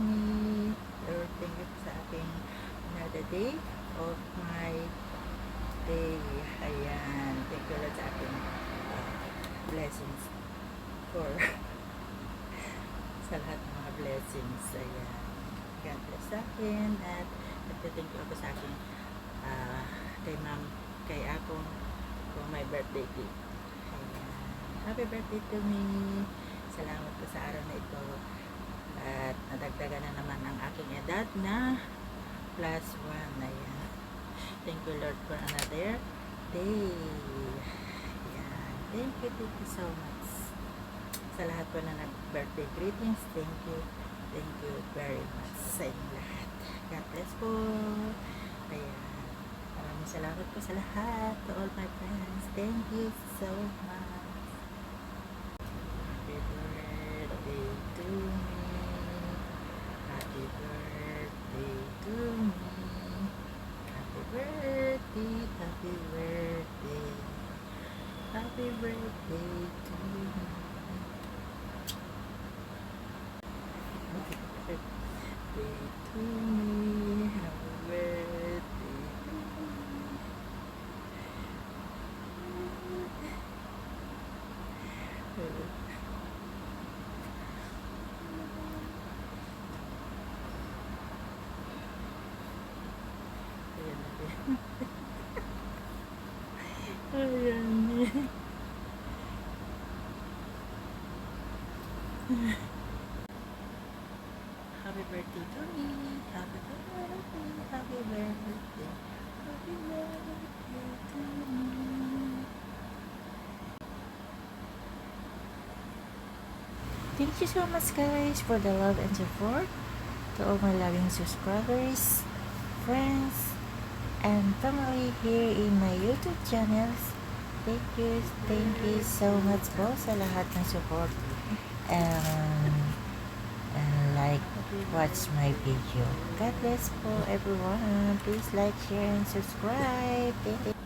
me. Lord, thank you sa aking another day of my day. Ayan. Thank you Lord sa aking blessings for sa lahat ng mga blessings. Ayan. God bless sa akin at nagtithank you ako sa akin kay ma'am, kay akong for my birthday gift. Ayan. Happy birthday to me. Salamat po sa araw na ito. At nadagdagan na naman ang aking edad na +1. Ayan. Thank you Lord for another day. Ayan. Thank you so much. Sa lahat po na nag-birthday greetings, thank you very much sa inyong lahat. God bless po. Ayan. Maraming salamat po sa lahat, to all my friends. Thank you so much. Happy birthday to me. Happy birthday to me. Happy birthday, happy birthday. Happy birthday to me. Birthday to me. Happy birthday to me. Ayan. Happy birthday to me. Happy birthday. Happy birthday. Happy birthday to me. Thank you so much guys for the love and support. To all my loving subscribers, friends, and family here in my YouTube channels. Thank you so much po sa lahat ng support and like, watch my video. God bless po everyone. Please like, share, and subscribe. Thank you.